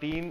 3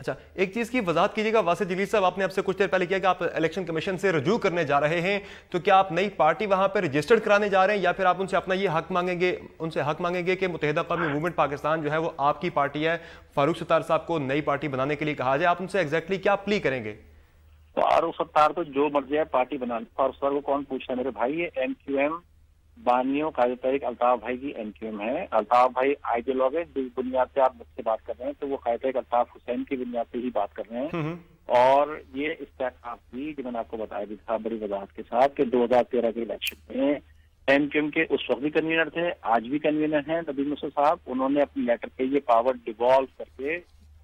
اچھا، ایک چیز کی وضاحت کیجیے گا واسع جلیل صاحب، آپ نے اب سے کچھ دیر پہلے کیا کہ آپ الیکشن کمیشن سے رجوع کرنے جا رہے ہیں، تو کیا آپ نئی پارٹی وہاں پہ رجسٹرڈ کرانے جا رہے ہیں یا پھر آپ ان سے اپنا یہ حق مانگیں گے، ان سے حق مانگیں گے کہ متحدہ قومی موومنٹ پاکستان جو ہے وہ آپ کی پارٹی ہے، فاروق ستار صاحب کو نئی پارٹی بنانے کے لیے کہا جائے، آپ ان سے ایگزیکٹلی کیا پلی کریں گے؟ فاروق ستار تو جو مرضی ہے پارٹی بنا لیں، فاروق ستار کو کون پوچھ رہا ہے میرے بھائی؟ یہ ایم کیو ایم بانیوں قائد تحریک الطاف بھائی کی ایم کیو ایم ہے، الطاف بھائی آئیڈیالوگ ہے، جس بنیاد پہ آپ مجھ سے بات کر رہے ہیں تو وہ قائد تحریک الطاف حسین کی بنیاد پہ ہی بات کر رہے ہیں، اور یہ استحقاق بھی جو میں نے آپ کو بتایا بھی تھا بڑی وضاحت کے ساتھ کہ 2013 کے الیکشن میں ایم کیو ایم کے اس وقت بھی کنوینر تھے، آج بھی کنوینر ہیں نبی مسعود صاحب، انہوں نے اپنے لیٹر پہ یہ پاور ڈیوالو کر کے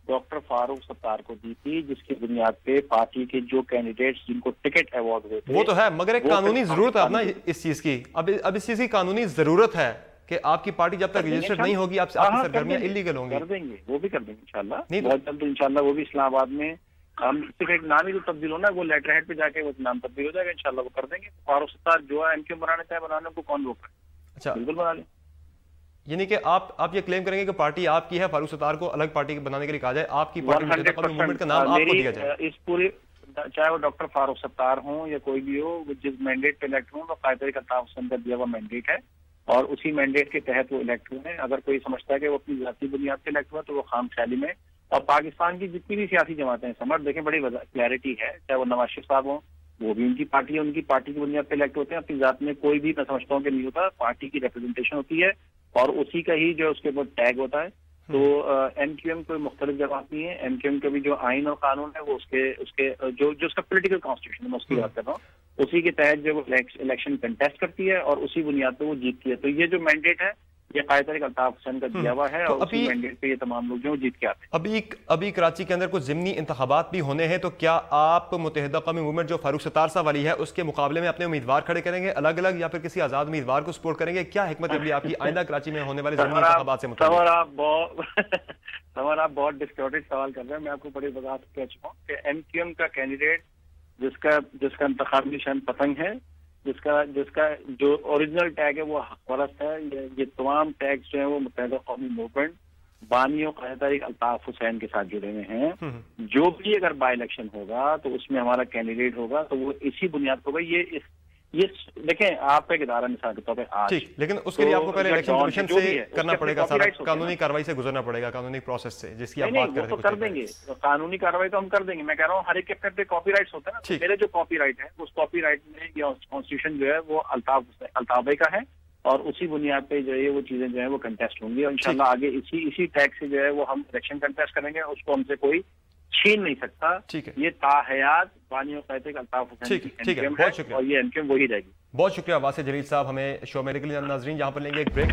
ڈاکٹر فاروق ستار کو دی تھی، جس کی بنیاد پہ پارٹی کے جو کینڈیڈیٹس جن کو ٹکٹ ایوارڈ ہوئے تھے وہ تو ہے، مگر ایک قانونی ضرورت ہے نا اس چیز کی، اب اس چیز کی قانونی ضرورت ہے کہ آپ کی پارٹی جب تک رجسٹرڈ نہیں ہوگی آپ کی سرگرمیاں انلیگل ہوں گی۔ کر دیں گے، وہ بھی کر دیں گے انشاءاللہ، بہت جلد انشاءاللہ، وہ بھی اسلام آباد میں ہم صرف ایک نام ہی جو تبدیل ہونا ہے وہ لیٹر ہیڈ پہ جا کے وہ نام تبدیل ہو جائے گا انشاءاللہ، وہ کر دیں گے۔ فاروق ستار جو ہے ایم کیو بنانا چاہے بنانے کو کون روک رہا ہے؟ اچھا، بالکل بنا لیں۔ یعنی کہ آپ یہ کلیم کریں گے کہ پارٹی آپ کی ہے، فاروق ستار کو الگ پارٹی بنانے کے لیے کہا جائے، آپ کی پارٹی متحدہ قومی موومنٹ کا نام آپ کو دیا جائے؟ اس پوری چاہے وہ ڈاکٹر فاروق ستار ہوں یا کوئی بھی ہو، جس مینڈیٹ پہ الیکٹ ہوں وہ قائد تحریک الطاف حسین کا دیا ہوا مینڈیٹ ہے اور اسی مینڈیٹ کے تحت وہ الیکٹ ہوئے ہیں۔ اگر کوئی سمجھتا ہے کہ وہ اپنی ذاتی بنیاد پہ الیکٹ ہوا تو وہ خام خیالی میں، اور پاکستان کی جتنی بھی سیاسی جماعتیں ہیں سمجھ دیکھیں بڑی کلیئرٹی ہے، چاہے وہ نواز شریف صاحب ہوں وہ بھی ان کی پارٹی ہے، ان کی پارٹی کی بنیاد پہ الیکٹ ہوتے ہیں، اپنی ذات میں کوئی بھی میں سمجھتا ہوں کہ نہیں ہوتا، پارٹی کی ریپرزنٹیشن ہوتی ہے اور اسی کا ہی جو اس کے بعد ٹیگ ہوتا ہے۔ تو ایم کیو ایم کوئی مختلف جگہات نہیں ہے، ایم کیو ایم کا بھی جو آئین اور قانون ہے وہ اس کے جو اس کا پولیٹیکل کانسٹیٹیوشن ہے میں اس کی بات کر رہا ہوں، اسی کے تحت جو وہ الیکشن کنٹیسٹ کرتی ہے اور اسی بنیاد پہ وہ جیتتی ہے۔ تو یہ جو مینڈیٹ ہے یہ قائد تحریک الطاف حسین کا دیا ہوا ہے اور اسی مینڈیٹ پہ یہ تمام لوگ جو جیت کے آتے ہیں۔ ابھی کراچی کے اندر کچھ ضمنی انتخابات بھی ہونے ہیں، تو کیا آپ متحدہ قومی موومنٹ جو فاروق ستار صاحب والی ہے اس کے مقابلے میں اپنے امیدوار کھڑے کریں گے الگ الگ یا پھر کسی آزاد امیدوار کو سپورٹ کریں گے؟ کیا حکمت عملی آپ کی آئندہ کراچی میں ہونے والے ضمنی انتخابات سے متعلق؟ سوال آپ بہت ڈسٹورٹڈ سوال کر رہے ہیں، میں آپ کو بڑی وضاحت کہہ چکا ہوں کہ ایم کیو ایم کا کینڈیڈیٹ جس کا انتخابی نشان پتنگ ہے، جس کا جو اوریجنل ٹیگ ہے وہ حق پرست ہے، یہ تمام ٹیگز جو ہیں وہ متحدہ قومی موومنٹ بانیوں قائد تحریک الطاف حسین کے ساتھ جڑے ہوئے ہیں۔ جو بھی اگر بائی الیکشن ہوگا تو اس میں ہمارا کینڈیڈیٹ ہوگا تو وہ اسی بنیاد پر ہوگا۔ یہ دیکھیں آپ کا ایک ادارہ مثال کے طور پہ آج، لیکن اس کے لیے آپ کو پہلے الیکشن کمیشن سے کرنا پڑے گا، سارا قانونی کارروائی سے گزرنا پڑے گا، قانونی پروسیس سے جس کی آپ بات وہ تو کر دیں گے، قانونی کارروائی تو ہم کر دیں گے۔ میں کہہ رہا ہوں ہر ایک کے اپنے کاپی رائٹس ہوتا ہے نا، میرے جو کاپی رائٹ ہے اس کاپی رائٹ میں یا کانسٹیٹیوشن جو ہے وہ الطاف بھائی کا ہے اور اسی بنیاد پہ جو ہے وہ چیزیں جو ہیں وہ کنٹیسٹ ہوں گی اور انشاءاللہ آگے اسی ٹیگ سے جو ہے وہ ہم الیکشن کنٹیسٹ کریں گے، اس کو ہم سے کوئی چھین نہیں سکتا۔ یہ تاحیات بانیوں قائد تحریک الطاف حسین کی ایم کیو ایم ہے اور یہ ایم کیو ایم وہی رہے گی۔ بہت شکریہ واسع جلیل صاحب، ہمیں شو میں کے لیے ناظرین یہاں پر لیں گے ایک بریک۔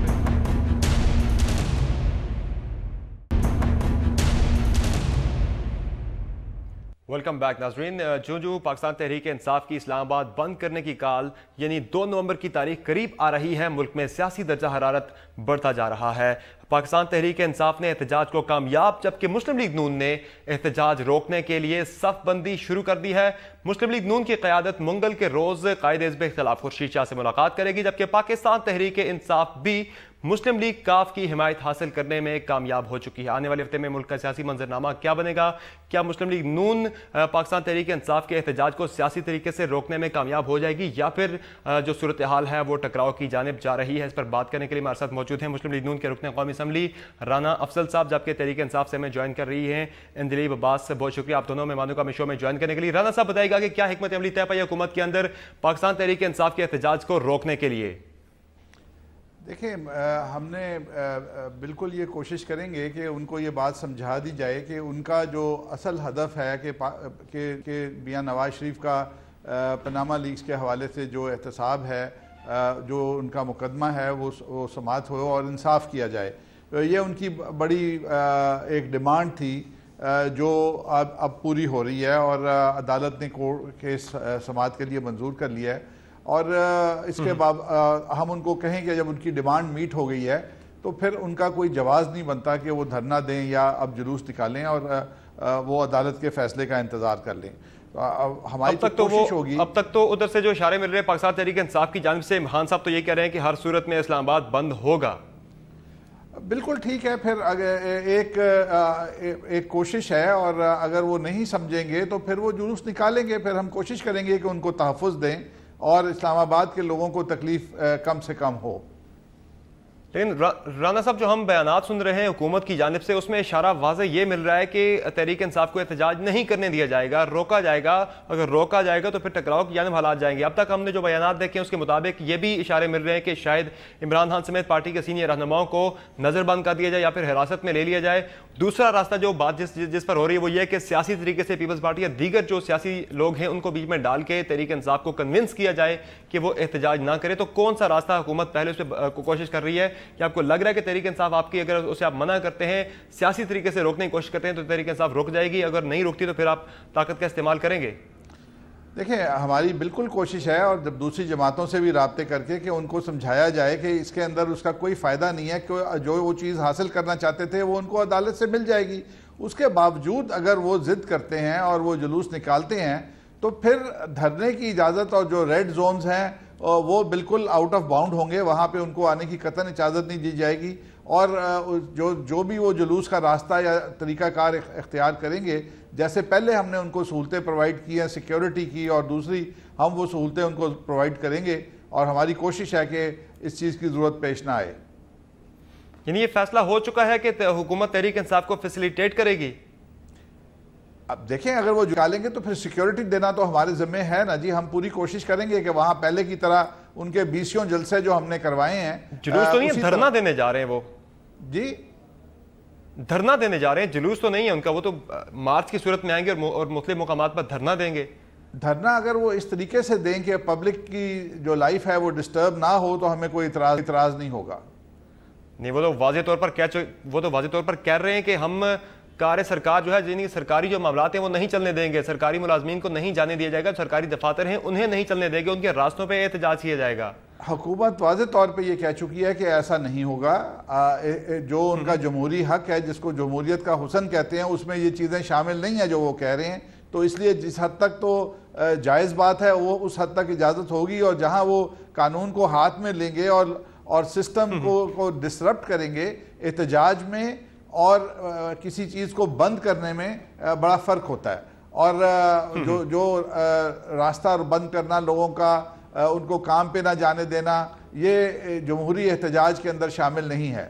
ویلکم بیک ناظرین، جو پاکستان تحریک انصاف کی اسلام آباد بند کرنے کی کال یعنی 2 نومبر کی تاریخ قریب آ رہی ہے، ملک میں سیاسی درجہ حرارت بڑھتا جا رہا ہے۔ پاکستان تحریک انصاف نے احتجاج کو کامیاب، جبکہ مسلم لیگ نون نے احتجاج روکنے کے لیے صف بندی شروع کر دی ہے۔ مسلم لیگ نون کی قیادت منگل کے روز قائد حزب اختلاف خورشید شاہ سے ملاقات کرے گی، جبکہ پاکستان تحریک انصاف بھی مسلم لیگ کاف کی حمایت حاصل کرنے میں کامیاب ہو چکی ہے۔ آنے والے ہفتے میں ملک کا سیاسی منظرنامہ کیا بنے گا؟ کیا مسلم لیگ نون پاکستان تحریک انصاف کے احتجاج کو سیاسی طریقے سے روکنے میں کامیاب ہو جائے گی یا پھر جو صورتحال ہے وہ ٹکراؤ کی جانب جا رہی ہے؟ اس پر بات کرنے کے لیے ہمارے ساتھ موجود ہیں مسلم لیگ نون کے رکن قومی اسمبلی رانا افضل صاحب، جبکہ تحریک انصاف سے ہمیں جوائن کر رہی ہیں اندلیب عباس۔ بہت شکریہ آپ دونوں مہمانوں کا شو میں جوائن کرنے کے لیے۔ رانا صاحب بتائیے گا کہ کیا حکمت عملی طے پائی حکومت کے اندر پاکستان تحریک انصاف کے احتجاج کو روکنے کے لیے؟ دیکھیں ہم نے بالکل یہ کوشش کریں گے کہ ان کو یہ بات سمجھا دی جائے کہ ان کا جو اصل ہدف ہے کہ میاں نواز شریف کا پاناما لیکس کے حوالے سے جو احتساب ہے، جو ان کا مقدمہ ہے وہ سماعت ہو اور انصاف کیا جائے، یہ ان کی بڑی ایک ڈیمانڈ تھی جو اب پوری ہو رہی ہے اور عدالت نے کیس سماعت کے لیے منظور کر لیا ہے۔ اور اس کے بعد ہم ان کو کہیں کہ جب ان کی ڈیمانڈ میٹ ہو گئی ہے تو پھر ان کا کوئی جواز نہیں بنتا کہ وہ دھرنا دیں یا اب جلوس نکالیں اور وہ عدالت کے فیصلے کا انتظار کر لیں۔ ہماری کوشش ہوگی۔ اب تک تو ادھر سے جو اشارے مل رہے ہیں پاکستان تحریک انصاف کی جانب سے، خان صاحب تو یہ کہہ رہے ہیں کہ ہر صورت میں اسلام آباد بند ہوگا۔ بالکل ٹھیک ہے. پھر ایک کوشش ہے اور اگر وہ نہیں سمجھیں گے تو پھر وہ جلوس نکالیں گے. پھر ہم کوشش کریں گے کہ ان کو تحفظ دیں اور اسلام آباد کے لوگوں کو تکلیف کم سے کم ہو. لیکن رانا صاحب جو ہم بیانات سن رہے ہیں حکومت کی جانب سے اس میں اشارہ واضح یہ مل رہا ہے کہ تحریک انصاف کو احتجاج نہیں کرنے دیا جائے گا, روکا جائے گا. اگر روکا جائے گا تو پھر ٹکراؤ کی جانب حالات جائیں گے. اب تک ہم نے جو بیانات دیکھے ہیں اس کے مطابق یہ بھی اشارے مل رہے ہیں کہ شاید عمران خان سمیت پارٹی کے سینئر رہنماؤں کو نظر بند کر دیا جائے یا پھر حراست میں لے لیا جائے. دوسرا راستہ جو بات جس پر ہو رہی ہے وہ یہ ہے کہ سیاسی طریقے سے پیپلز پارٹی یا دیگر جو سیاسی لوگ ہیں ان کو بیچ میں ڈال کے تحریک انصاف کو کنونس کیا جائے کہ وہ احتجاج نہ کرے. تو کون سا راستہ حکومت پہلے اس پہ کوشش کر رہی ہے کہ آپ کو لگ رہا ہے کہ تحریک انصاف آپ کی اگر اسے آپ منع کرتے ہیں, سیاسی طریقے سے روکنے کی کوشش کرتے ہیں تو تحریک انصاف رک جائے گی, اگر نہیں رکتی تو پھر آپ طاقت کا استعمال کریں گے؟ دیکھیں ہماری بالکل کوشش ہے اور جب دوسری جماعتوں سے بھی رابطے کر کے کہ ان کو سمجھایا جائے کہ اس کے اندر اس کا کوئی فائدہ نہیں ہے, کہ جو وہ چیز حاصل کرنا چاہتے تھے وہ ان کو عدالت سے مل جائے گی. اس کے باوجود اگر وہ ضد کرتے ہیں اور وہ جلوس نکالتے ہیں تو پھر دھرنے کی اجازت اور جو ریڈ زونز ہیں وہ بالکل آؤٹ آف باؤنڈ ہوں گے, وہاں پہ ان کو آنے کی قطعاً اجازت نہیں دی جائے گی. اور جو بھی وہ جلوس کا راستہ یا طریقہ کار اختیار کریں گے, جیسے پہلے ہم نے ان کو سہولتیں پرووائڈ کی ہیں, سیکیورٹی کی, اور دوسری ہم وہ سہولتیں ان کو پرووائڈ کریں گے, اور ہماری کوشش ہے کہ اس چیز کی ضرورت پیش نہ آئے. یعنی یہ فیصلہ ہو چکا ہے کہ حکومت تحریک انصاف کو فیسیلیٹیٹ کرے گی؟ اب دیکھیں اگر وہ نکالیں گے تو پھر سیکیورٹی دینا تو ہمارے ذمہ ہے نا جی. ہم پوری کوشش کریں گے کہ وہاں پہلے کی طرح ان کے 20 جلسے جو ہم نے کروائے ہیں. جلوس تو نہیں ہے, دھرنا دینے جا رہے ہیں وہ جی, دھرنا دینے جا رہے ہیں, جلوس تو نہیں ہے ان کا, وہ تو مارچ کی صورت میں آئیں گے اور مختلف مقامات پر دھرنا دیں گے. دھرنا اگر وہ اس طریقے سے دیں کہ پبلک کی جو لائف ہے وہ ڈسٹرب نہ ہو تو ہمیں کوئی اعتراض نہیں ہوگا. نہیں, وہ تو واضح طور پر کہہ رہے ہیں کہ ہم کار سرکار جو ہے, جن کی سرکاری جو معاملات ہیں وہ نہیں چلنے دیں گے, سرکاری ملازمین کو نہیں جانے دیا جائے گا, سرکاری دفاتر ہیں انہیں نہیں چلنے دیں گے, ان کے راستوں پہ احتجاج کیا جائے گا. حکومت واضح طور پہ یہ کہہ چکی ہے کہ ایسا نہیں ہوگا. جو ان کا جمہوری حق ہے, جس کو جمہوریت کا حسن کہتے ہیں, اس میں یہ چیزیں شامل نہیں ہیں جو وہ کہہ رہے ہیں. تو اس لیے جس حد تک تو جائز بات ہے وہ اس حد تک اجازت ہوگی, اور جہاں وہ قانون کو ہاتھ میں لیں گے اور سسٹم کو ڈسرپٹ کریں گے احتجاج میں اور کسی چیز کو بند کرنے میں بڑا فرق ہوتا ہے. اور جو راستہ بند کرنا لوگوں کا, ان کو کام پہ نہ جانے دینا, یہ جمہوری احتجاج کے اندر شامل نہیں ہے.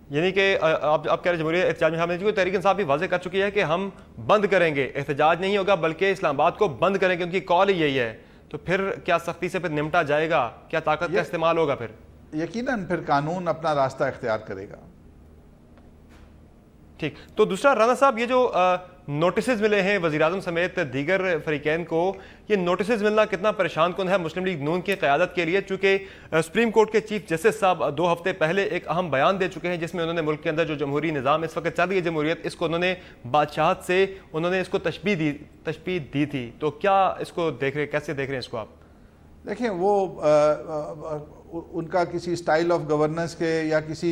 یعنی کہ آپ کہہ رہے ہیں جمہوری احتجاج میں شامل نہیں, تحریک انصاف بھی واضح کر چکی ہے کہ ہم بند کریں گے, احتجاج نہیں ہوگا بلکہ اسلام آباد کو بند کریں گے, ان کی کال ہی یہی ہے. تو پھر کیا سختی سے پھر نمٹا جائے گا, کیا طاقت کا استعمال ہوگا؟ پھر یقیناً پھر قانون اپنا راستہ اختیار کرے گا. ٹھیک. تو دوسرا رانا صاحب, یہ جو نوٹسز ملے ہیں وزیراعظم سمیت دیگر فریقین کو, یہ نوٹسز ملنا کتنا پریشان کن ہے مسلم لیگ نون کی قیادت کے لیے؟ چونکہ سپریم کورٹ کے چیف جسٹس صاحب 2 ہفتے پہلے ایک اہم بیان دے چکے ہیں جس میں انہوں نے ملک کے اندر جو جمہوری نظام اس وقت چل رہی ہے جمہوریت, اس کو انہوں نے بادشاہت سے انہوں نے اس کو تشبیہ دی تھی. تو کیا اس کو کیسے دیکھ رہے ہیں اس کو آپ؟ دیکھیں وہ ان کا کسی سٹائل آف گورننس کے یا کسی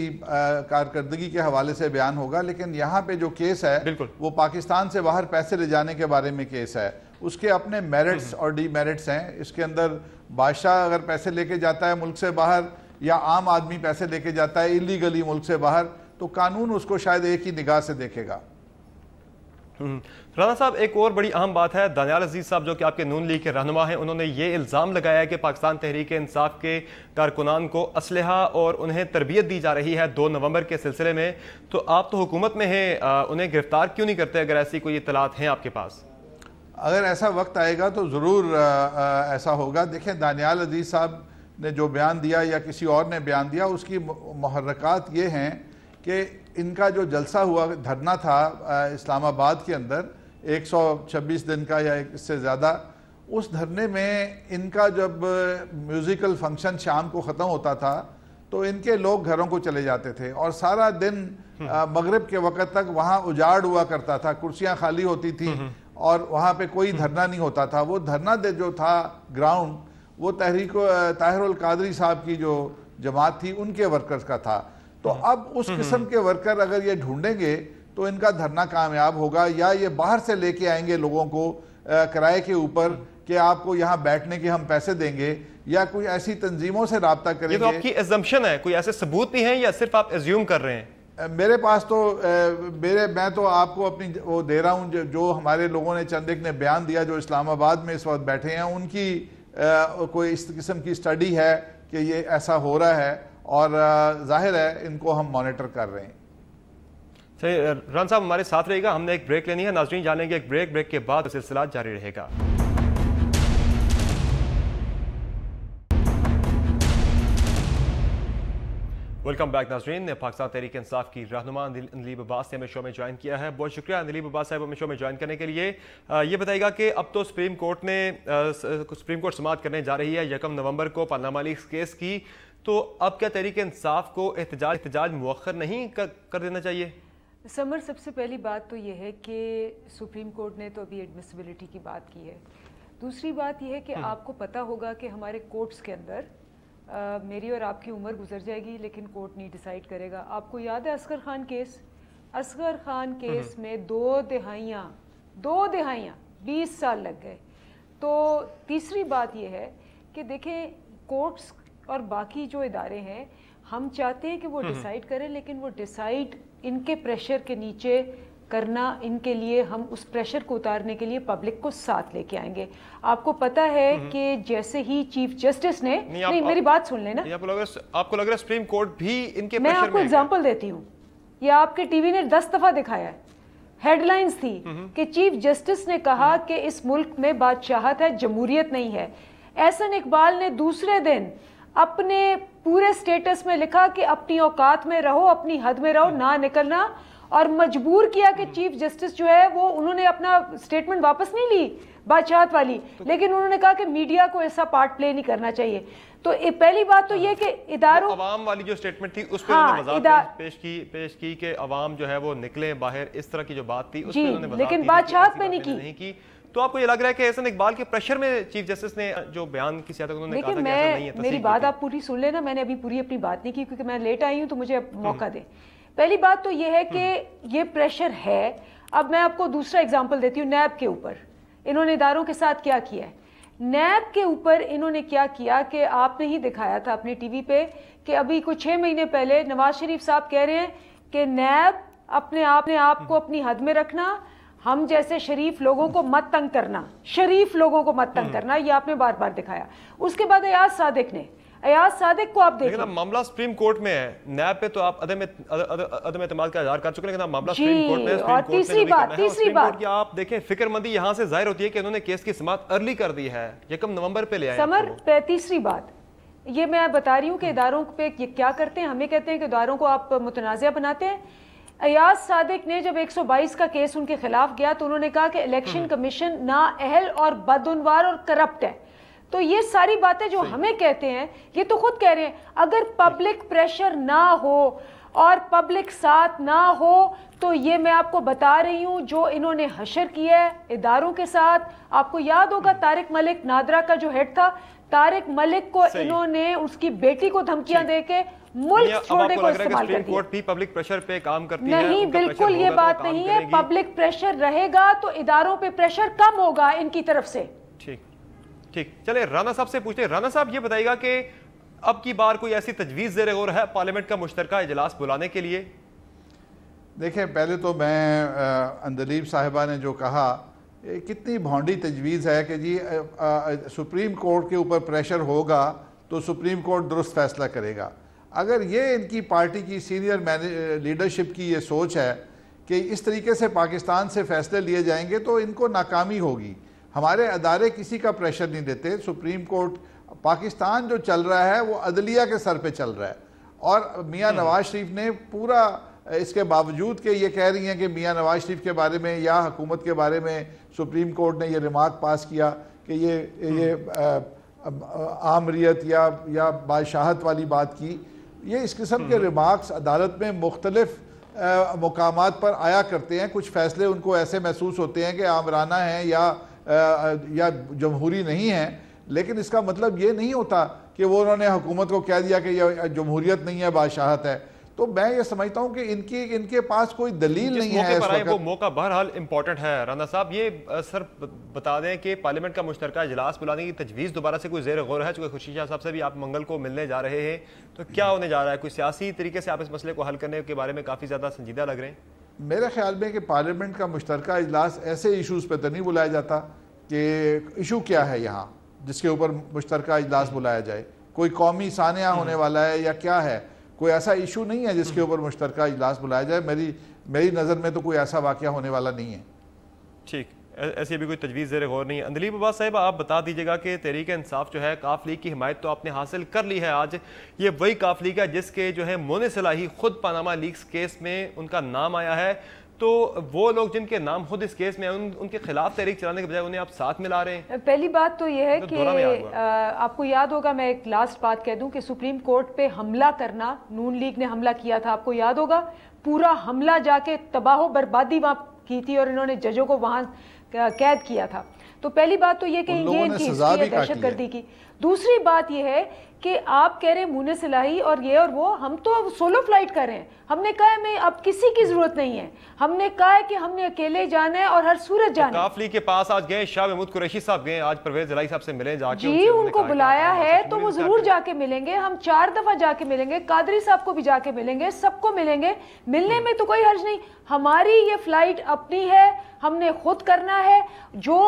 کارکردگی کے حوالے سے بیان ہوگا, لیکن یہاں پہ جو کیس ہے وہ پاکستان سے باہر پیسے لے جانے کے بارے میں کیس ہے. اس کے اپنے میرٹس اور ڈی میرٹس ہیں. اس کے اندر بادشاہ اگر پیسے لے کے جاتا ہے ملک سے باہر یا عام آدمی پیسے لے کے جاتا ہے ایلیگلی ملک سے باہر, تو قانون اس کو شاید ایک ہی نگاہ سے دیکھے گا. رانا صاحب, ایک اور بڑی اہم بات ہے, دانیال عزیز صاحب جو کہ آپ کے نون لیگ کے رہنما ہیں, انہوں نے یہ الزام لگایا ہے کہ پاکستان تحریک انصاف کے کارکنان کو اسلحہ اور انہیں تربیت دی جا رہی ہے 2 نومبر کے سلسلے میں. تو آپ تو حکومت میں ہیں, انہیں گرفتار کیوں نہیں کرتے اگر ایسی کوئی اطلاعات ہیں آپ کے پاس؟ اگر ایسا وقت آئے گا تو ضرور ایسا ہوگا. دیکھیں دانیال عزیز صاحب نے جو بیان دیا یا کسی اور نے بیان دیا, اس کی محرکات یہ ہیں کہ ان کا جو جلسہ ہوا, دھرنا تھا اسلام آباد کے اندر 126 دن کا یا اس سے زیادہ, اس دھرنے میں ان کا جب میوزیکل فنکشن شام کو ختم ہوتا تھا تو ان کے لوگ گھروں کو چلے جاتے تھے اور سارا دن مغرب کے وقت تک وہاں اجاڑ ہوا کرتا تھا, کرسیاں خالی ہوتی تھیں اور وہاں پہ کوئی دھرنا نہیں ہوتا تھا. وہ دھرنا جو تھا گراؤنڈ, وہ تحریک طاہر القادری صاحب کی جو جماعت تھی ان کے ورکرز کا تھا. تو اب اس قسم کے ورکر اگر یہ ڈھونڈیں گے تو ان کا دھرنا کامیاب ہوگا, یا یہ باہر سے لے کے آئیں گے لوگوں کو کرائے کے اوپر کہ آپ کو یہاں بیٹھنے کے ہم پیسے دیں گے, یا کوئی ایسی تنظیموں سے رابطہ کریں گے. یہ تو آپ کی ایزمپشن ہے, کوئی ایسے ثبوت بھی ہیں یا صرف آپ ایزیوم کر رہے ہیں؟ میرے پاس تو میں تو آپ کو اپنی وہ دے رہا ہوں جو ہمارے لوگوں نے چند ایک نے بیان دیا جو اسلام آباد میں اس وقت بیٹھے ہیں, ان کی کوئی اس قسم کی اسٹڈی ہے کہ یہ ایسا ہو رہا ہے, اور ظاہر ہے ان کو ہم مانیٹر کر رہے ہیں. صحیح, رن صاحب ہمارے ساتھ رہے گا, ہم نے ایک بریک لینی ہے. ناظرین جانیں گے ایک بریک کے بعد سلسلہ جاری رہے گا. ویلکم بیک ناظرین. پاکستان تحریک انصاف کی رہنما اندلیب عباس نے ہمیں شو میں جوائن کیا ہے. بہت شکریہ اندلیب عباس صاحب ہمیں شو میں جوائن کرنے کے لیے. یہ بتائے گا کہ اب تو سپریم کورٹ سماعت کرنے جا رہی ہے 1 نومبر کو پارلیمان لیکس کیس کی, تو اب کیا تحریک انصاف کو احتجاج مؤخر نہیں کر دینا چاہیے؟ سمر, سب سے پہلی بات تو یہ ہے کہ سپریم کورٹ نے تو ابھی ایڈمیسیبلٹی کی بات کی ہے. دوسری بات یہ ہے کہ آپ کو پتہ ہوگا کہ ہمارے کورٹس کے اندر میری اور آپ کی عمر گزر جائے گی لیکن کورٹ نہیں ڈیسائیڈ کرے گا. آپ کو یاد ہے اصغر خان کیس میں 2 دہائیاں 20 سال لگ گئے. تو تیسری بات یہ ہے کہ دیکھیں کورٹس اور باقی جو ادارے ہیں, ہم چاہتے ہیں کہ وہ ڈیسائیڈ کریں, لیکن وہ ڈیسائیڈ ان کے پریشر کے نیچے کرنا, ان کے لیے ہم اس پریشر کو اتارنے کے لیے پبلک کو ساتھ لے کے آئیں گے. آپ کو پتہ ہے کہ جیسے ہی چیف جسٹس نے نہیں میری بات سن لینا, آپ کو لگ رہا ہے سپریم کورٹ بھی ان کے میں آپ کو اگزامپل دیتی ہوں, یہ آپ کے ٹی وی نے 10 دفعہ دکھایا ہے. ہیڈ لائنز تھی کہ چیف جسٹس نے کہا کہ اس ملک میں بادشاہت ہے, جمہوریت نہیں ہے. احسن اقبال نے دوسرے دن اپنے پورے سٹیٹس میں لکھا کہ اپنی اوقات میں رہو, اپنی حد میں رہو, نہ نکلنا, اور مجبور کیا کہ چیف جسٹس جو ہے وہ انہوں نے اپنا سٹیٹمنٹ واپس نہیں لی بادشاہت والی, لیکن انہوں نے کہا کہ میڈیا کو ایسا پارٹ پلے نہیں کرنا چاہیے. تو پہلی بات تو یہ کہ اداروں عوام والی جو سٹیٹمنٹ تھی اس پہ انہوں نے وضاحت پیش کی کہ عوام جو ہے وہ نکلیں باہر, اس طرح کی جو بات تھی اس پہ انہوں نے وضاحت لیکن بادشاہت میں نہیں کی. تو آپ کو یہ لگ رہا ہے کہ احسن اقبال کے پریشر میں چیف جسٹس نے جو بیان کی سیاست انہوں نے کہا تھا کہ ایسا نہیں ہے؟ میری بات آپ پوری سن لینا, میں نے ابھی پوری اپنی بات نہیں کی کیونکہ میں لیٹ آئی ہوں, تو مجھے موقع دیں. پہلی بات تو یہ ہے کہ یہ پریشر ہے. اب میں آپ کو دوسرا اگزامپل دیتی ہوں. نیب کے اوپر انہوں نے اداروں کے ساتھ کیا کیا ہے. نیب کے اوپر انہوں نے کیا کیا کہ آپ نے ہی دکھایا تھا اپنے ٹی وی پہ کہ ابھی کچھ 6 مہینے پہلے نواز شریف صاحب کہہ رہے ہیں کہ نیب اپنے آپ کو اپنی حد میں رکھنا, ہم جیسے شریف لوگوں کو مت تنگ کرنا, یہ آپ نے بار بار دکھایا. اس کے بعد ایاز صادق کو آپ دیکھیں, معاملہ سپریم کورٹ میں ہے. نیب پہ تو آپ عدم اعتماد کا اظہار کر چکے ہیں, لیکن معاملہ سپریم کورٹ میں ہے. اور تیسری بات آپ دیکھیں فکر مندی یہاں سے ظاہر ہوتی ہے کہ انہوں نے کیس کی سماعت ارلی کر دی ہے, 1 نومبر پہ لے آئے. سمر, تیسری بات یہ میں بتا رہی ہوں کہ اداروں پہ کیا کرتے ہیں. ہمیں کہتے ہیں کہ اداروں کو آپ متنازع بناتے ہیں. ایاز صادق نے جب 122 کا کیس ان کے خلاف گیا تو انہوں نے کہا کہ الیکشن کمیشن نااہل اور بدعنوان اور کرپٹ ہے. تو یہ ساری باتیں جو ہمیں کہتے ہیں یہ تو خود کہہ رہے ہیں. اگر پبلک پریشر نہ ہو اور پبلک ساتھ نہ ہو تو یہ میں آپ کو بتا رہی ہوں جو انہوں نے حشر کیا ہے اداروں کے ساتھ. آپ کو یاد ہوگا طارق ملک نادرا کا جو ہیڈ تھا, طارق ملک کو انہوں نے اس کی بیٹی کو دھمکیاں دے کے ملک چھوڑنے کو استعمال کر دیا. بھی پبلک پریشر پہ کام کرتی ہے. نہیں, بالکل یہ بات نہیں ہے. پبلک پریشر رہے گا تو اداروں پہ پریشر کم ہوگا ان کی طرف سے. ٹھیک, چلے رانا صاحب سے پوچھتے ہیں. رانا صاحب یہ بتائیے گا کہ اب کی بار کوئی ایسی تجویز زیر غور ہے پارلیمنٹ کا مشترکہ اجلاس بلانے کے لیے؟ دیکھیں پہلے تو میں اندلیب صاحبہ نے جو کہا کتنی بھونڈی تجویز ہے کہ جی سپریم کورٹ کے اوپر پریشر ہوگا تو سپریم کورٹ درست فیصلہ کرے گا. اگر یہ ان کی پارٹی کی سینئر لیڈرشپ کی یہ سوچ ہے کہ اس طریقے سے پاکستان سے فیصلے لیے جائیں گے تو ان کو ناکامی ہوگی. ہمارے ادارے کسی کا پریشر نہیں دیتے. سپریم کورٹ پاکستان جو چل رہا ہے وہ عدلیہ کے سر پہ چل رہا ہے, اور میاں نواز شریف نے پورا اس کے باوجود کہ یہ کہہ رہی ہیں کہ میاں نواز شریف کے بارے میں یا حکومت کے بارے میں سپریم کورٹ نے یہ ریمارک پاس کیا کہ یہ آمریت یا بادشاہت والی بات کی. یہ اس قسم کے ریمارکس عدالت میں مختلف مقامات پر آیا کرتے ہیں. کچھ فیصلے ان کو ایسے محسوس ہوتے ہیں کہ آمرانہ ہیں یا جمہوری نہیں ہیں, لیکن اس کا مطلب یہ نہیں ہوتا کہ وہ انہوں نے حکومت کو کہہ دیا کہ یہ جمہوریت نہیں ہے بادشاہت ہے. تو میں یہ سمجھتا ہوں کہ ان کے پاس کوئی دلیل نہیں ہے اس وقت. وہ موقع بہرحال امپورٹنٹ ہے. رانا صاحب یہ سر بتا دیں کہ پارلیمنٹ کا مشترکہ اجلاس بلانے کی تجویز دوبارہ سے کوئی زیر غور ہے؟ چونکہ خورشید شاہ صاحب سے بھی آپ منگل کو ملنے جا رہے ہیں, تو کیا ہونے جا رہا ہے؟ کوئی سیاسی طریقے سے آپ اس مسئلے کو حل کرنے کے بارے میں کافی زیادہ سنجیدہ لگ رہے ہیں؟ میرے خیال میں کہ پارلیمنٹ کا مشترکہ اجلاس ایسے ایشوز پہ تو نہیں بلایا جاتا کہ ایشو کیا ہے یہاں جس کے اوپر مشترکہ اجلاس بلایا جائے. کوئی قومی سانحہ ہونے والا ہے یا کیا ہے؟ کوئی ایسا ایشو نہیں ہے جس کے اوپر مشترکہ اجلاس بلایا جائے. میری نظر میں تو کوئی ایسا واقعہ ہونے والا نہیں ہے. ٹھیک, ایسی بھی کوئی تجویز زیر غور نہیں ہے. اندلیب عباس صاحب آپ بتا دیجیے گا کہ تحریک انصاف جو ہے کاف لیگ کی حمایت تو آپ نے حاصل کر لی ہے آج. یہ وہی کاف لیگ ہے جس کے جو ہے مونس صلاحی خود پاناما لیکس کیس میں ان کا نام آیا ہے, تو وہ لوگ جن کے نام خود اس کیس میں ان کے خلاف تحریک چلانے کے بجائے انہیں آپ ساتھ ملا رہے ہیں. پہلی بات تو یہ ہے کہ آپ کو یاد ہوگا, میں ایک لاسٹ بات کہہ دوں کہ سپریم کورٹ پہ حملہ کرنا, نون لیگ نے حملہ کیا تھا, آپ کو یاد ہوگا, پورا حملہ جا کے تباہ و بربادی وہاں کی تھی اور انہوں نے ججوں کو وہاں قید کیا تھا. تو پہلی بات تو یہ کہ یہ ان کی ہسٹری ہے دہشت گردی کی. دوسری بات یہ ہے کہ آپ کہہ رہے ہیں مونس صلاحی اور یہ اور وہ, ہم تو سولو فلائٹ کر رہے ہیں. ہم نے کہا ہے میں اب کسی کی ضرورت نہیں ہے, ہم نے کہا ہے کہ ہم نے اکیلے جانا ہے اور ہر صورت جانا ہے. کاف لیگ کے پاس آج گئے, شاہ محمود قریشی صاحب گئے, آج پرویز الہی صاحب سے ملے جا کے, جی ان کو بلایا ہے تو وہ ضرور جا کے ملیں گے. ہم 4 دفعہ جا کے ملیں گے, قادری صاحب کو بھی جا کے ملیں گے, سب کو ملیں گے. ملنے میں تو کوئی حرج نہیں. ہماری یہ فلائٹ اپنی ہے, ہم نے خود کرنا ہے. جو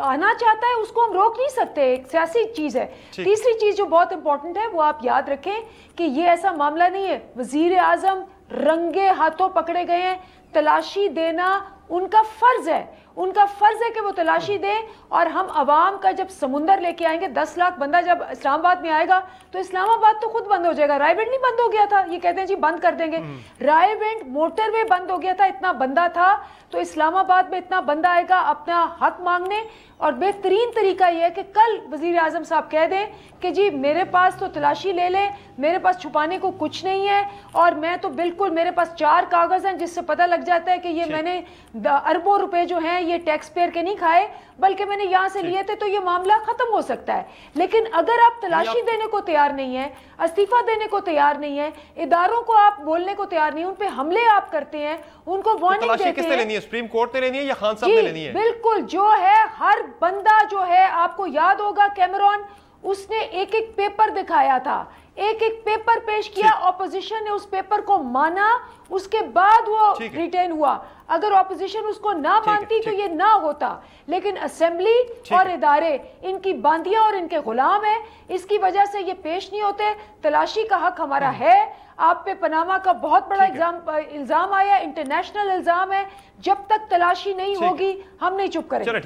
آنا چاہتا ہے اس کو ہم روک نہیں سکتے, ایک سیاسی چیز ہے. تیسری چیز جو بہت امپورٹنٹ ہے وہ آپ یاد رکھیں کہ یہ ایسا معاملہ نہیں ہے, وزیر اعظم رنگے ہاتھوں پکڑے گئے ہیں. تلاشی دینا ان کا فرض ہے, ان کا فرض ہے کہ وہ تلاشی دیں. اور ہم عوام کا جب سمندر لے کے آئیں گے, 10 لاکھ بندہ جب اسلام آباد میں آئے گا تو اسلام آباد تو خود بند ہو جائے گا. رائے ونڈ نہیں بند ہو گیا تھا, یہ کہتے ہیں جی بند کر دیں گے. رائے ونڈ موٹر وے بند ہو گیا تھا, اتنا بندہ تھا. تو اسلام آباد میں اتنا بندہ آئے گا اپنا حق مانگنے. اور بہترین طریقہ یہ ہے کہ کل وزیر اعظم صاحب کہہ دیں کہ جی میرے پاس تو تلاشی لے لیں, میرے پاس چھپانے کو کچھ نہیں ہے, اور میں تو بالکل, میرے پاس 4 کاغذ ہیں جس سے پتہ لگ جاتا ہے کہ یہ میں نے اربوں روپے جو ہیں یہ ٹیکس پیئر کے نہیں کھائے بلکہ میں نے یہاں سے لیے تھے, تو یہ معاملہ ختم ہو سکتا ہے. لیکن اگر آپ تلاشی دینے کو تیار نہیں ہیں, استعفیٰ دینے کو تیار نہیں ہیں, اداروں کو آپ بولنے کو تیار نہیں, ان پہ حملے آپ کرتے ہیں, ان کو وارننگ دیتے ہیں. کس نے لینی ہے, سپریم کورٹ نے لینی ہے یا خان صاحب نے لینی ہے؟ بالکل, جو ہے ہر بندہ جو ہے, آپ کو یاد ہوگا کیمرون, اس نے ایک ایک پیپر دکھایا تھا, ایک ایک پیپر پیش کیا, اپوزیشن نے اس پیپر کو مانا, اس کے بعد وہ ریٹین ہوا. اگر اپوزیشن اس کو نہ مانتی تو یہ نہ ہوتا. لیکن اسمبلی اور ادارے ان کی باندیاں اور ان کے غلام ہیں, اس کی وجہ سے یہ پیش نہیں ہوتے. تلاشی کا حق ہمارا ہے. آپ پہ پاناما کا بہت بڑا الزام آیا, انٹرنیشنل الزام ہے. جب تک تلاشی نہیں ہوگی ہم نہیں چپ کریں. چلو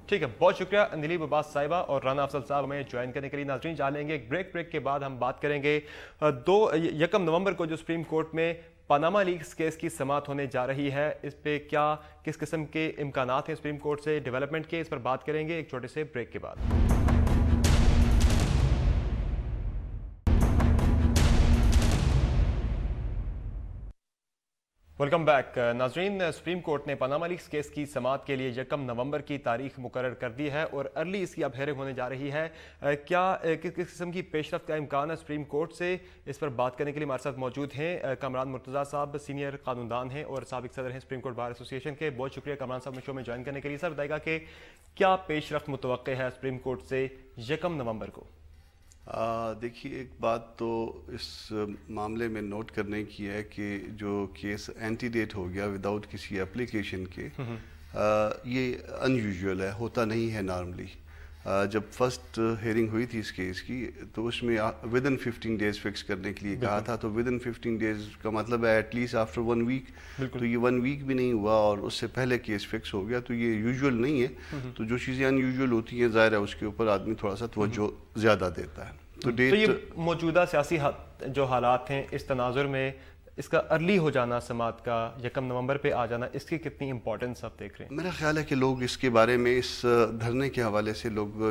ٹھیک ہے, بہت شکریہ اندلیب عباس صاحبہ اور رانا افضل صاحب ہمیں جوائن کرنے کے لیے. ناظرین جا لیں گے ایک بریک کے بعد ہم بات کریں گے 1 نومبر کو جو سپریم کورٹ میں پاناما لیکس کیس کی سماعت ہونے جا رہی ہے, اس پہ کس قسم کے امکانات ہیں سپریم کورٹ سے ڈیولپمنٹ کے, اس پر بات کریں گے ایک چھوٹے سے بریک کے بعد. Welcome back. ناظرین, سپریم کورٹ نے پاناما لیکس کیس کی سماعت کے لیے 1 نومبر کی تاریخ مقرر کر دی ہے اور ارلی اس کی اب ہیئرنگ ہونے جا رہی ہے. کس قسم کی پیش رفت کا امکان ہے سپریم کورٹ سے, اس پر بات کرنے کے لیے ہمارے ساتھ موجود ہیں کامران مرتضیٰ صاحب, سینئر قانوندان ہیں اور سابق صدر ہیں سپریم کورٹ بار ایسوسی ایشن کے. بہت شکریہ کامران صاحب نے شو میں جوائن کرنے کے لیے. سر بتائے گا کہ کیا پیش رفت متوقع ہے سپریم کورٹ سے 1 نومبر کو؟ دیکھیے, ایک بات تو اس معاملے میں نوٹ کرنے کی ہے کہ جو کیس اینٹی ڈیٹ ہو گیا وداؤٹ کسی اپلیکیشن کے, یہ ان یوزول ہے, ہوتا نہیں ہے نارملی. جب فرسٹ ہیئرنگ ہوئی تھی اس کیس کی تو اس میں ودن 15 days فکس کرنے کے لیے کہا تھا, تو ودن 15 days کا مطلب ہے ایٹ لیسٹ آفٹر 1 week. تو یہ 1 week بھی نہیں ہوا اور اس سے پہلے کیس فکس ہو گیا, تو یہ یوزول نہیں ہے. تو جو چیزیں ان یوزول ہوتی ہیں ظاہر ہے اس کے اوپر آدمی تھوڑا سا توجہ زیادہ دیتا ہے. تو یہ موجودہ سیاسی جو حالات ہیں اس تناظر میں اس کا ارلی ہو جانا, سماعت کا 1 نومبر پہ آ جانا, اس کی کتنی امپورٹنس آپ دیکھ رہے ہیں؟ میرا خیال ہے کہ لوگ اس کے بارے میں, اس دھرنے کے حوالے سے لوگ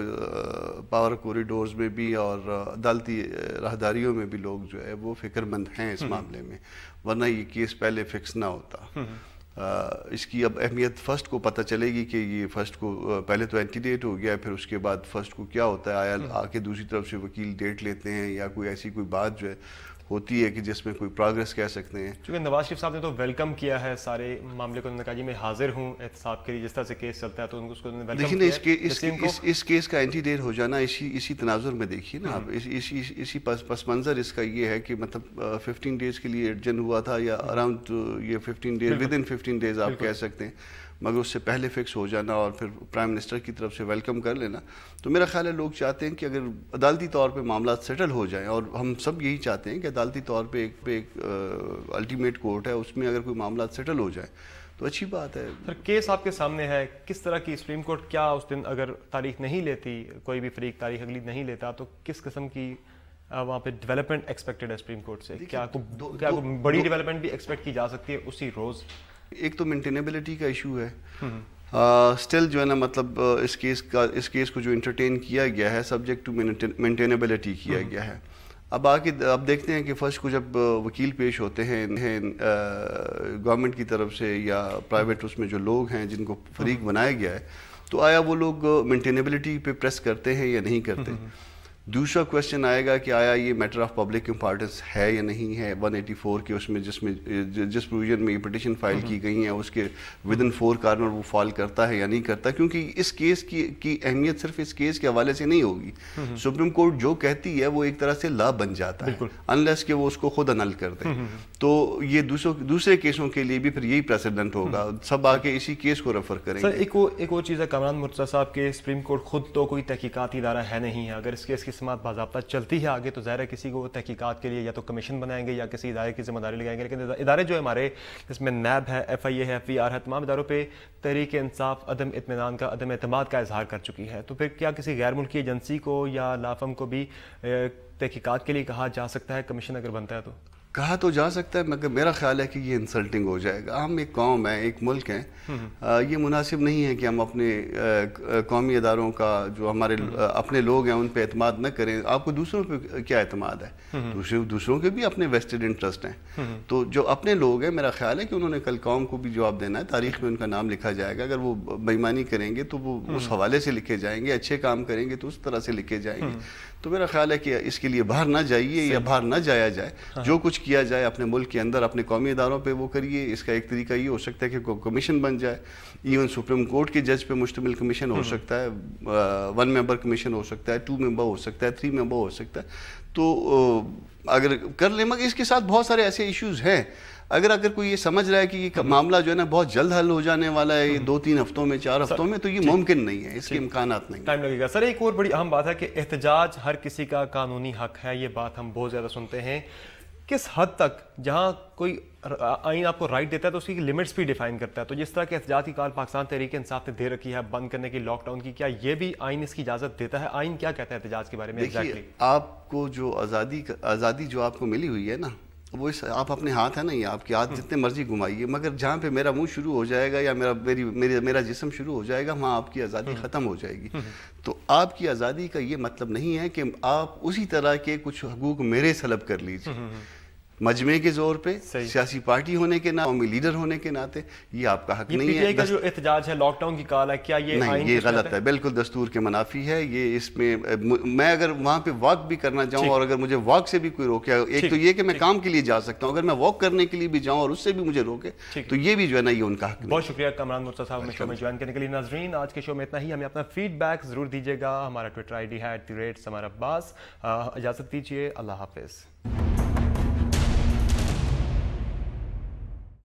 پاور کوریڈورز میں بھی اور عدالتی راہداریوں میں بھی لوگ جو ہے وہ فکر مند ہیں اس معاملے میں, ورنہ یہ کیس پہلے فکس نہ ہوتا. اس کی اب اہمیت فرسٹ کو پتہ چلے گی کہ یہ فرسٹ کو پہلے تو اینٹی ڈیٹ ہو گیا, پھر اس کے بعد فرسٹ کو کیا ہوتا ہے, آیا آ کے دوسری طرف سے وکیل ڈیٹ لیتے ہیں یا کوئی ایسی کوئی بات جو ہے ہوتی ہے کہ جس میں کوئی پروگرس کہہ سکتے ہیں. چونکہ نواز شریف صاحب نے تو ویلکم کیا ہے سارے معاملے کو, انہوں نے کہا جی میں حاضر ہوں احتساب کے لیے, جس طرح سے کیس چلتا ہے تو اس کو دیکھیں نا اس کیس کا اینٹی ڈیٹ ہو جانا اسی تناظر میں دیکھیے نا آپ, اسی پس منظر اس کا یہ ہے کہ مطلب 15 ڈیز کے لیے ایڈجن ہوا تھا یا اراؤنڈ یہ 15 ڈیز ود ان 15 ڈیز آپ کہہ سکتے ہیں, مگر اس سے پہلے فکس ہو جانا اور پھر پرائم منسٹر کی طرف سے ویلکم کر لینا. تو میرا خیال ہے لوگ چاہتے ہیں کہ اگر عدالتی طور پہ معاملات سیٹل ہو جائیں, اور ہم سب یہی چاہتے ہیں کہ عدالتی طور پہ ایک الٹیمیٹ کورٹ ہے, اس میں اگر کوئی معاملات سیٹل ہو جائیں تو اچھی بات ہے. سر کیس آپ کے سامنے ہے, کس طرح کی سپریم کورٹ کیا اس دن اگر تاریخ نہیں لیتی, کوئی بھی فریق تاریخ اگلی نہیں لیتا, تو کس قسم کی وہاں پہ ڈیولپمنٹ ایکسپیکٹڈ ہے سپریم کورٹ سے؟ کیا کوئی بڑی ڈیولپمنٹ بھی ایکسپیکٹ کی جا سکتی ہے اسی روز؟ ایک تو مینٹینیبلٹی کا ایشو ہے, اسٹل جو ہے نا مطلب اس کیس کو جو انٹرٹین کیا گیا ہے سبجیکٹ ٹو مینٹینیبلٹی کیا گیا ہے. اب دیکھتے ہیں کہ فرسٹ کو جب وکیل پیش ہوتے ہیں گورنمنٹ کی طرف سے یا پرائیویٹ اس میں جو لوگ ہیں جن کو فریق بنایا گیا ہے, تو آیا وہ لوگ مینٹینیبلٹی پہ پریس کرتے ہیں یا نہیں کرتے. دوسرا کویشچن آئے گا کہ آیا یہ میٹر آف پبلک امپارٹنس ہے یا نہیں ہے 184 کے اس میں جس پروویژن میں یہ پٹیشن فائل کی گئی ہیں اس کے ود ان 4 کارنر وہ فال کرتا ہے یا نہیں کرتا, کیونکہ اس کیس کی اہمیت صرف اس کیس کے حوالے سے نہیں ہوگی. سپریم کورٹ جو کہتی ہے وہ ایک طرح سے لا بن جاتا ہے انلیس کہ وہ اس کو خود انل کر دے. تو یہ دوسرے کیسوں کے لیے بھی پھر یہی پریسیڈنٹ ہوگا, سب آ کے اسی کیس کو ریفر کریں گے. ایک اور چیز ہے کامران مرتضیٰ صاحب کے سپریم کورٹ خود تو کوئی تحقیقاتی ادارہ ہے نہیں ہے, اگر اس کیس کی سماعت باضابطہ چلتی ہے آگے تو ظاہر ہے کسی کو تحقیقات کے لیے یا تو کمیشن بنائیں گے یا کسی ادارے کی ذمہ داری لگائیں گے, لیکن ادارے جو ہے ہمارے اس میں نیب ہے, FIA ہے, FVR ہے, تمام اداروں پہ تحریک انصاف عدم اطمینان کا, عدم اعتماد کا اظہار کر چکی ہے. تو پھر کیا کسی غیر ملکی ایجنسی کو یا لافم کو بھی تحقیقات کے لیے کہا جا سکتا ہے کمیشن اگر بنتا ہے تو؟ کہا تو جا سکتا ہے, مگر میرا خیال ہے کہ یہ انسلٹنگ ہو جائے گا. ہم ایک قوم ہیں, ایک ملک ہیں, یہ مناسب نہیں ہے کہ ہم اپنے قومی اداروں کا جو ہمارے اپنے لوگ ہیں ان پہ اعتماد نہ کریں. آپ کو دوسروں پہ کیا اعتماد ہے؟ دوسروں کے بھی اپنے ویسٹڈ انٹرسٹ ہیں. تو جو اپنے لوگ ہیں میرا خیال ہے کہ انہوں نے کل قوم کو بھی جواب دینا ہے, تاریخ میں ان کا نام لکھا جائے گا. اگر وہ بےایمانی کریں گے تو وہ اس حوالے سے لکھے جائیں گے, اچھے کام کریں گے تو اس طرح سے لکھے جائیں گے. تو میرا خیال ہے کہ اس کے لیے باہر نہ جائیے یا باہر نہ جایا جائے, جو کچھ کیا جائے اپنے ملک کے اندر اپنے قومی اداروں پہ وہ کریے. اس کا ایک طریقہ یہ ہو سکتا ہے کہ کوئی کمیشن بن جائے, ایون سپریم کورٹ کے جج پہ مشتمل کمیشن ہو سکتا ہے, 1 ممبر کمیشن ہو سکتا ہے, 2 ممبر ہو سکتا ہے, 3 ممبر ہو سکتا ہے. تو اگر کر لیں, مگر اس کے ساتھ بہت سارے ایسے ایشوز ہیں. اگر کوئی یہ سمجھ رہا ہے کہ یہ معاملہ جو ہے نا بہت جلد حل ہو جانے والا ہے, یہ 2-3 ہفتوں میں 4 ہفتوں میں, تو یہ ممکن نہیں ہے, اس کے امکانات نہیں, ٹائم لگے گا. سر ایک اور بڑی اہم بات ہے کہ احتجاج ہر کسی کا قانونی حق ہے, یہ بات ہم بہت زیادہ سنتے ہیں. کس حد تک جہاں کوئی آئین آپ کو رائٹ دیتا ہے تو اس کی لمٹس بھی ڈیفائن کرتا ہے, تو جس طرح کے احتجاج کی کال پاکستان تحریک انصاف نے دے رکھی ہے بند کرنے کی, لاک ڈاؤن کی, کیا یہ بھی آئین اس کی اجازت دیتا ہے؟ آئین کیا کہتا ہے احتجاج کے بارے میں؟ دیکھیے آپ کو جو آزادی جو آپ کو ملی ہوئی ہے نا, وہ آپ اپنے ہاتھ ہے نا, یہ آپ کے ہاتھ جتنے مرضی گھمائیے, مگر جہاں پہ میرا منہ شروع ہو جائے گا یا میرا جسم شروع ہو جائے گا وہاں آپ کی آزادی ختم ہو جائے گی. تو آپ کی آزادی کا یہ مطلب نہیں ہے کہ آپ اسی طرح کے کچھ حقوق میرے سلب کر لیجیے مجمع کے زور پہ, سیاسی پارٹی ہونے کے ناطے, قومی لیڈر ہونے کے ناطے. یہ آپ کا حق نہیں ہے. پی ٹی آئی کا جو احتجاج ہے, لاک ڈاؤن کی کال ہے, کیا یہ نہیں, یہ غلط ہے, بالکل دستور کے منافی ہے. یہ اس میں اگر وہاں پہ واک بھی کرنا چاہوں اور اگر مجھے واک سے بھی کوئی روکے, ایک تو یہ کہ میں کام کے لیے جا سکتا ہوں, اگر میں واک کرنے کے لیے بھی جاؤں اور اس سے بھی مجھے روکے تو یہ بھی جو ہے نا یہ ان کا حق نہیں. بہت شکریہ کامران مرتضیٰ صاحب شو میں جوائن کرنے کے لیے. ناظرین آج کے شو میں اتنا ہی. ہمیں اپنا فیڈ بیک ضرور دیجیے گا. ہمارا ٹویٹر ID ہے @SamarAbbas. اجازت دیجیے, اللہ حافظ.